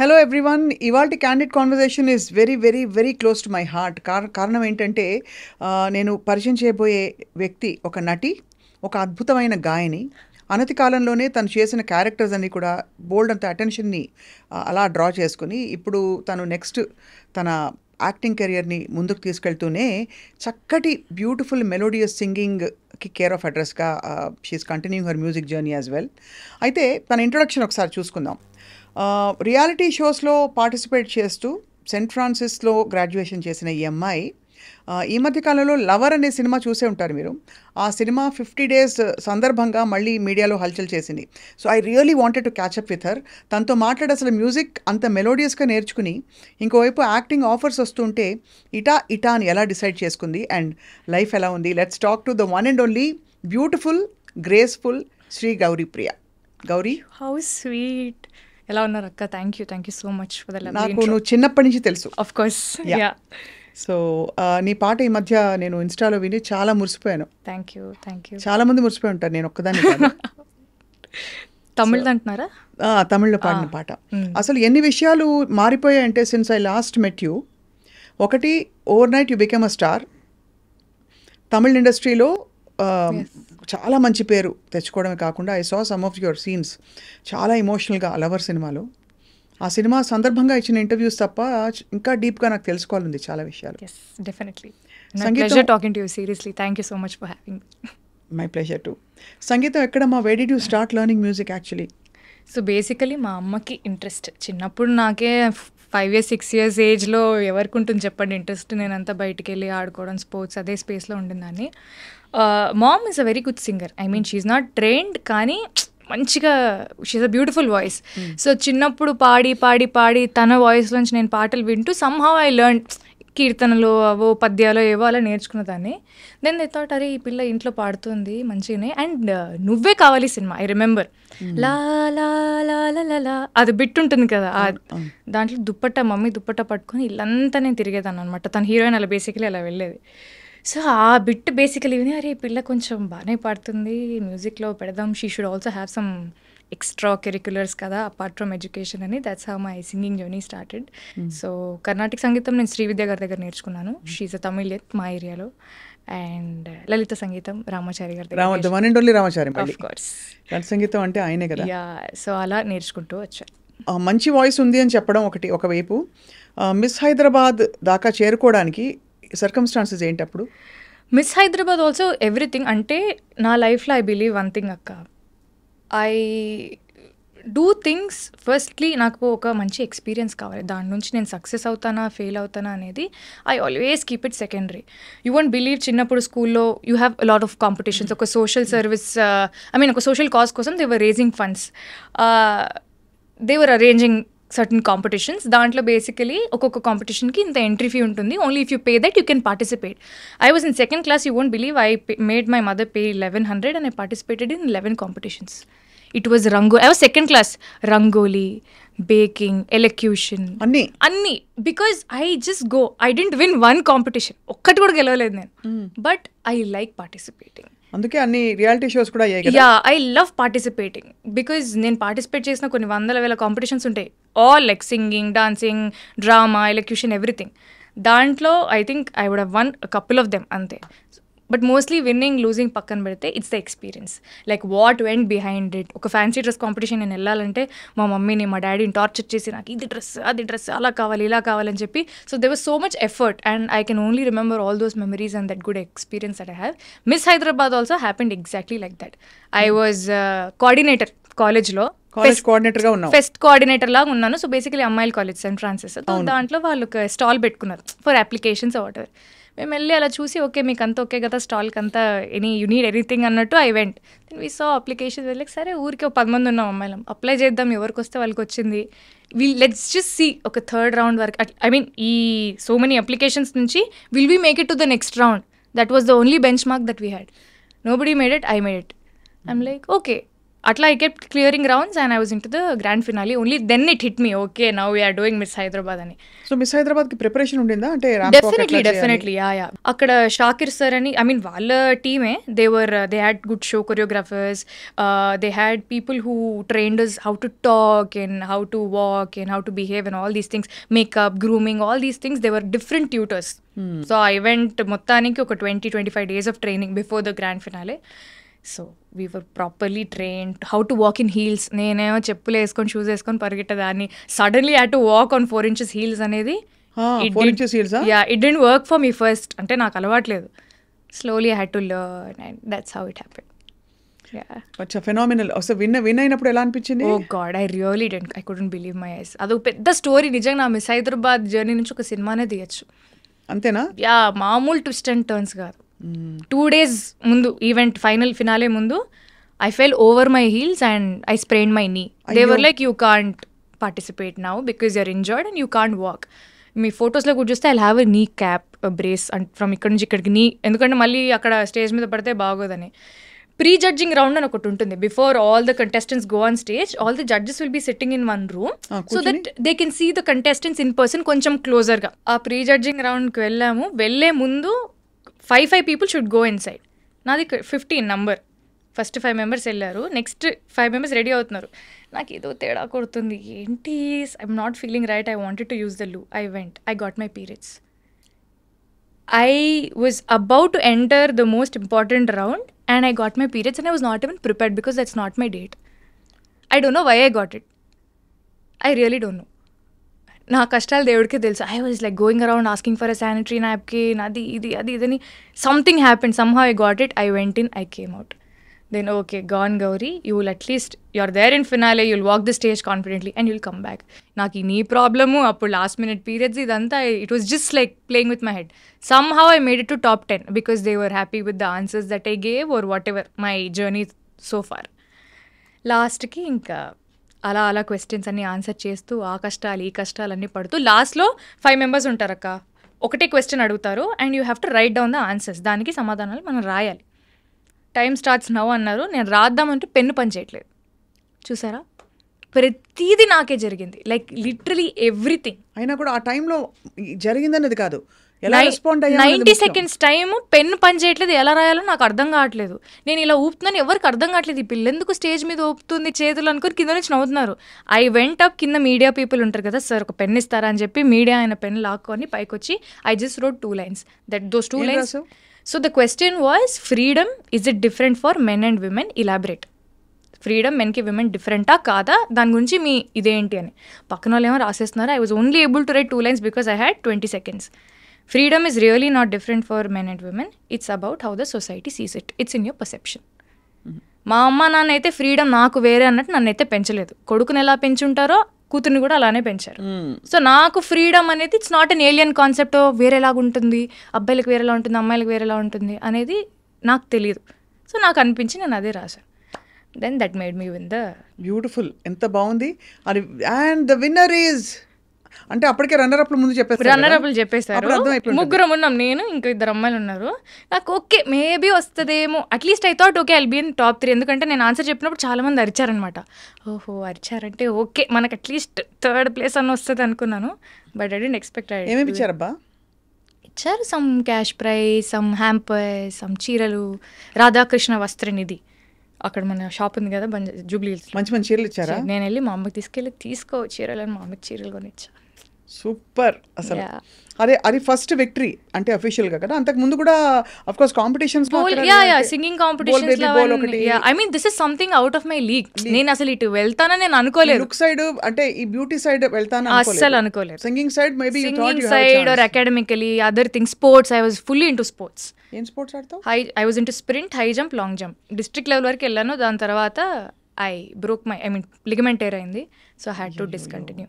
Hello everyone. ఇవాల్టి candid conversation is very very very close to my heart. కారణం ఏంటంటే నేను పరిచయం చేయబోయే వ్యక్తి ఒక నటి, ఒక అద్భుతమైన గాయని. అనతి కాలంలోనే తను చేసిన క్యారెక్టర్స్ అన్నీ కూడా బోల్డ్ అంత అటెన్షన్ని అలా డ్రా చేసుకుని ఇప్పుడు తను నెక్స్ట్ తన యాక్టింగ్ కెరియర్ని ముందుకు తీసుకెళ్తూనే చక్కటి బ్యూటిఫుల్ మెలోడియస్ సింగింగ్కి కేర్ ఆఫ్ అడ్రస్గా she's continuing her music journey as well. అయితే తన ఇంట్రొడక్షన్ ఒకసారి చూసుకుందాం. రియాలిటీ షోస్లో పార్టిసిపేట్ చేస్తూ సెయింట్ ఫ్రాన్సిస్లో గ్రాడ్యుయేషన్ చేసిన ఈ అమ్మాయి ఈ మధ్యకాలంలో లవర్ అనే సినిమా చూసే ఉంటారు మీరు. ఆ సినిమా 50 days సందర్భంగా మళ్ళీ మీడియాలో హల్చల్ చేసింది. So I really wanted to catch up with her. తనతో మాట్లాడి అసలు మ్యూజిక్ అంత మెలోడియస్గా నేర్చుకుని ఇంకోవైపు యాక్టింగ్ ఆఫర్స్ వస్తుంటే ఇటా అని ఎలా డిసైడ్ చేసుకుంది అండ్ లైఫ్ ఎలా ఉంది. Let's talk to the one and only beautiful graceful Shri Gauri Priya. Gauri, how sweet. ఎలా ఉన్నారు అక్క? Thank you so much for the lovely నాకు ఇంట్రో. నువ్వు చిన్నప్పటి నుంచి తెలుసు. Of course. యా, సో నీ పాట ఈ మధ్య నేను ఇన్స్టాలో విని చాలా మురిసిపోయాను. Thank you. చాలా మంది మురిసిపోయి ఉంటారు, నేను ఒక్కదాన్ని కాదు. తమిళ్ అంటున్నారా? తమిళ్లో పాడిన పాట. అసలు ఎన్ని విషయాలు మారిపోయాయంటే since I last met you. ఒకటి, overnight you become a star. Tamil ఇండస్ట్రీలో చాలా మంచి పేరు తెచ్చుకోవడమే కాకుండా I saw some of your scenes చాలా ఎమోషనల్గా లవర్ సినిమాలో. ఆ సినిమా సందర్భంగా ఇచ్చిన ఇంటర్వ్యూస్ తప్ప ఇంకా డీప్గా నాకు తెలుసుకోవాలంది చాలా విషయాలు. Yes, definitely. Pleasure talking to you, seriously. Thank you so much for having. My pleasure too. సంగీతం ఎక్కడమ్మా? Way did you start learning music actually? So basically మా అమ్మకి ఇంట్రెస్ట్ చిన్నప్పుడు. నాకే 5 years 6 years ఏజ్లో ఎవరికి ఉంటుంది చెప్పండి ఇంట్రెస్ట్? నేనంతా బయటికి వెళ్ళి ఆడుకోవడం, స్పోర్ట్స్, అదే స్పేస్లో ఉండిందాన్ని. Mom is a very good singer. I mean she's not trained, కానీ మంచిగా she's a beautiful voice. So చిన్నప్పుడు పాడి తన వాయిస్లోంచి నేను పాటలు వింటూ సమ్హౌ ఐ లెర్న్ కీర్తనలు అవో పద్యాలు ఏవో అలా నేర్చుకున్నదాన్ని. దెన్ దే థాట్, అరే ఈ పిల్ల ఇంట్లో పాడుతుంది మంచిగానే. అండ్ నువ్వే కావాలి సినిమా, ఐ రిమెంబర్ లా లా లా లా లా అది బిట్ ఉంటుంది కదా, దాంట్లో మమ్మీ దుప్పట్ట పట్టుకొని ఇల్లంతా నేను తిరిగేదాన్ని అనమాట. తన హీరోయిన్ అలా బేసికలీ అలా వెళ్ళేది. సో ఆ బిట్ బేసికలీ విని, అరే ఈ పిల్ల కొంచెం బాగానే పాడుతుంది, మ్యూజిక్లో పెడదాం, she should also have some extra curriculars కదా అపార్ట్ ఫ్రమ్ ఎడ్యుకేషన్ అని. That's how my singing journey started. So Karnataka సంగీతం నేను శ్రీవిద్య గారి దగ్గర నేర్చుకున్నాను. షీఈ్ అ తమిళియన్ మా ఏరియాలో. అండ్ లలిత సంగీతం రామాచారి గారి దగ్గర. One and only Ramachari. Of course, లలిత సంగీతం అంటే ఆయనే కదా. యా, సో అలా నేర్చుకుంటూ వచ్చాను. మంచి వాయిస్ ఉంది అని చెప్పడం ఒకవైపు, మిస్ హైదరాబాద్ దాకా చేరుకోవడానికి సర్కమ్స్టాన్సెస్ ఏంటి అప్పుడు? Miss Hyderabad also everything. అంటే నా లైఫ్లో ఐ బిలీవ్ వన్ థింగ్ అక్క, ఐ డూ థింగ్స్ ఫస్ట్లీ నాకు ఒక మంచి ఎక్స్పీరియన్స్ కావాలి. దాని నుంచి నేను సక్సెస్ అవుతానా ఫెయిల్ అవుతానా అనేది I always keep it secondary. You won't believe, చిన్నప్పుడు స్కూల్లో you have a lot of competitions. ఒక సోషల్ సర్వీస్, ఒక సోషల్ కాజ్ కోసం they were raising funds, they were arranging certain competitions. దాంట్లో బేసికలీ ఒక్కొక్క కాంపిటీషన్కి ఇంత ఎంట్రీ ఫీ ఉంటుంది. Only if you pay that you can participate. I was in 2nd class. You won't believe, I made my mother pay 1100 and I participated in 11 competitions. It was I was 2nd class. Rangoli, baking, elocution, అన్ని. Because I just go. I didn't win one competition, ఒక్కటి కూడా గెలవలేదు నేను. But I like participating. అందుకే అన్ని reality shows కూడా అయ్యాయి కదా. Yeah, I love participating because నేను పార్టిసిపేట్ చేసిన కొన్ని 100,000 కాంపిటీషన్స్ ఉంటాయి. All like singing, dancing, drama, elocution, everything. దాంట్లో I think I would have won couple of them అంతే. బట్ మోస్ట్లీ విన్నింగ్ లూజింగ్ పక్కన పెడితే it's the experience, like what went behind it. ఒక fancy dress competition నేను వెళ్ళాలంటే మా మమ్మీని మా డాడీని టార్చర్ చేసి నాకు ఇది డ్రెస్ అది డ్రెస్ అలా కావాలి ఇలా కావాలని చెప్పి. So there was so much effort and I can only remember all those memories and that good experience that I have. Miss Hyderabad also happened exactly like that. I was coordinator కాలేజ్లో, fest coordinator లాగా ఉన్నాను. So basically అమ్మాయిల college Saint Francis. దాంట్లో వాళ్ళు ఒక stall పెట్టుకున్నారు for applications what ever. మేము వెళ్ళి అలా చూసి, ఓకే మీకు అంతా ఓకే కదా స్టాల్కి అంతా, యూ నీడ్ ఎనీథింగ్ అన్నట్టు I went. We saw application. వెళ్ళి సరే ఊరికి 10 మంది ఉన్నాం అమ్మాయిలం, అప్లై చేద్దాం, ఎవరికి వస్తే వాళ్ళకి వచ్చింది. లెట్స్ జస్ట్ సీ ఒక 3rd round వరకు. ఐ మీన్ ఈ సో మెనీ అప్లికేషన్స్ నుంచి will we make it to the next round? That was the only bench mark that we had. Nobody made it, I made it. I'm like okay, అట్లా I kept clearing rounds and I was into the grand finale. Only then it hit me, okay, now we are doing Miss Hyderabad అని. So miss హైదరాబాద్కి preparation ఉండిందా అంటే ramp walk ఎట్లా చేయాలి? Definitely yeah అక్కడ Shakir sir అని I mean వాళ్ళ టీమే they had good show choreographers, they had people who trained us how to talk and how to walk and how to behave and all these things, makeup, grooming, all these things, they were different tutors. So I went మొత్తానికి ఒక 20-25 days of training before the grand finale. So we were properly trained how to walk in heels. నేనేమో చెప్పులు వేసుకొని shoes వేసుకొని పరిగెట్టేదాన్ని, suddenly had to walk on 4 inches heels అనేది it didn't work for me first. అంటే నాకు అలవాట్లేదు. Slowly I had to learn and that's how it happened. Phenomenal. అసలు విన్ అయినప్పుడు ఎలా అనిపించింది? Oh god, I really didn't, I couldn't believe my eyes. అదొక పెద్ద స్టోరీ నిజంగా. నా మిస్ హైదరాబాద్ జర్నీ నుంచి ఒక సినిమానే తీయచ్చు. అంతేనా? యా, మామూలు ట్విస్ట్ అండ్ టర్న్స్ కాదు. 2 days ముందు ఈవెంట్ ఫైనల్ ఫినాలే ముందు I fell over my heels and I sprain my knee. They were like you can't participate now because you're injured and you can't walk. మీ ఫొటోస్లో కూడా చూస్తే I have a నీ cap brace and from ఇక్కడ నుంచి ఇక్కడికి నీ, ఎందుకంటే మళ్ళీ అక్కడ స్టేజ్ మీద పడితే బాగోదని. ప్రీ జడ్జింగ్ రౌండ్ అని ఒకటి ఉంటుంది. Before all the contestants go on stage, all the judges will be sitting in one room so that they can see the contestants in person కొంచెం క్లోజర్గా. ఆ ప్రీ జడ్జింగ్ రౌండ్కి వెళ్ళాము. వెళ్ళే ముందు 5 people should go inside. నాది 15 number. First 5 members వెళ్ళారు, next 5 members ready అవుతున్నారు. నాకు ఏదో తేడా కొడుతుంది, ఏంటి I'm not feeling right, I wanted to use the loo. I went, I got my periods. I was about to enter the most important round and I got my periods and I was not even prepared because that's not my date. I don't know why I got it. I really don't know. నా కష్టాలు దేవుడికే తెలుసు. I was like going around asking for a sanitary napkin, అది ఇదని. Something happened, somehow I got it. I went in, I came out. Then okay, gone Gauri, you will at least you are there in finale, you will walk the stage confidently and you will come back. నాకు ఈ నీ problem, అప్పుడు last minute periods, ఇదంతా it was just like playing with my head. Somehow I made it to top 10 because they were happy with the answers that I gave or whatever my journey so far. లాస్ట్కి ఇంకా అలా questions అన్ని answer చేస్తూ ఆ కష్టాలు ఈ కష్టాలు అన్నీ పడుతూ లాస్ట్లో 5 members ఉంటారక్క. ఒకటే క్వశ్చన్ అడుగుతారు and you have to right down the answers. దానికి సమాధానాలు మనం రాయాలి. టైం స్టార్ట్స్ నవ్ అన్నారు. నేను రాద్దామంటే పెన్ను పని చేయట్లేదు. చూసారా, ప్రతిదీ నాకే జరిగింది. Like literally everything. అయినా కూడా ఆ టైంలో జరిగిందనేది కాదు, 90 seconds టైము పెన్ను పని చేయట్లేదు. ఎలా రాయాలో నాకు అర్థం కావట్లేదు. నేను ఇలా ఊపుతున్నాను, ఎవరికి అర్థం కావట్లేదు. ఈ పిల్లెందుకు స్టేజ్ మీద ఊపుతుంది చేతులు అనుకుని కింద నుంచి నవ్వుతున్నారు. ఐ వెంట్ అప్, కింద మీడియా పీపుల్ ఉంటారు కదా, సార్ ఒక పెన్ ఇస్తారా అని చెప్పి మీడియా ఆయన పెన్ లాక్కొని పైకి వచ్చి I just wrote 2 lines. Those 2 lines. So the question was, freedom is it different for men and women? Elaborate. Freedom మెన్కి విమెన్ డిఫరెంటా కాదా, దాని గురించి మీ ఇదేంటి అని. పక్కన వాళ్ళు ఏమో రాసేస్తున్నారు. I was only able to write 2 lines because I had 20 seconds. Freedom is really not different for men and women. It's about how the society sees it. It's in your perception. మా అమ్మ నాన్న అయితే freedom నాకు వేరే అన్నట్టు నన్నైతే పెంచలేదు. కొడుకుని ఎలా పెంచుంటారో కూతుర్ని కూడా అలానే పెంచారు. సో నాకు ఫ్రీడమ్ అనేది it's not an alien concept. వేరేలాగా ఉంటుంది, అబ్బాయిలకు వేరేలా ఉంటుంది, అమ్మాయిలకు వేరేలా ఉంటుంది అనేది నాకు తెలియదు. సో నాకు అనిపించి నేను అదే రాశాను. Then that made me win the. Beautiful, ఎంత బాగుంది. అది అండ్ ద విన్నర్ ఈజ్ అంటే అప్పటికే రన్నర్ అప్లు ముందు చెప్పేస్తారు. రన్నర్ అప్లు చెప్పేస్తారు. 3 ఉన్నాం, నేను ఇంకా 2 అమ్మాయిలు ఉన్నారు. నాకు ఓకే మేబీ వస్తుందేమో, at least I thought okay I'll be in top 3. ఎందుకంటే నేను ఆన్సర్ చెప్పినప్పుడు చాలా మంది అరిచారనమాట. ఓహో అరిచారంటే ఓకే మనకు అట్లీస్ట్ 3rd place అని వస్తుంది అనుకున్నాను. But I didn't expect. ఏమేమి ఇచ్చారబ్బా? ఇచ్చారు some cash prize, some hamper, some చీరలు, రాధాకృష్ణ వస్త్రనిధి. అక్కడ మన షాప్ ఉంది కదా జూబ్లీ హిల్స్, మంచి మంచి చీరలు ఇచ్చారా? నేను వెళ్ళి మా అమ్మకి తీసుకో చీరలు అని మా అమ్మకి చీరలు కొనిచ్చా. సూపర్. అసలు అది ఫస్ట్ విక్టరీ అంటే అఫీషియల్ గా కదా. అంతకు ముందు కూడా of course competitions singing competitions. I mean this is something out of my league. నేను అసలు ఇటు వెళ్తానని నేను అనుకోలేదు. లుక్ సైడ్ అంటే ఈ బ్యూటీ సైడ్ వెళ్తాను అస్సలు అనుకోలేదు. Singing side maybe singing side or academically other things. Sports I was fully into sports. ఏం స్పోర్ట్స్ ఆడతావు? I was into sprint, high jump, long jump. District level వరకు వెళ్ళాను. దాని తర్వాత I broke my ligament tear అయింది. So I had to discontinue.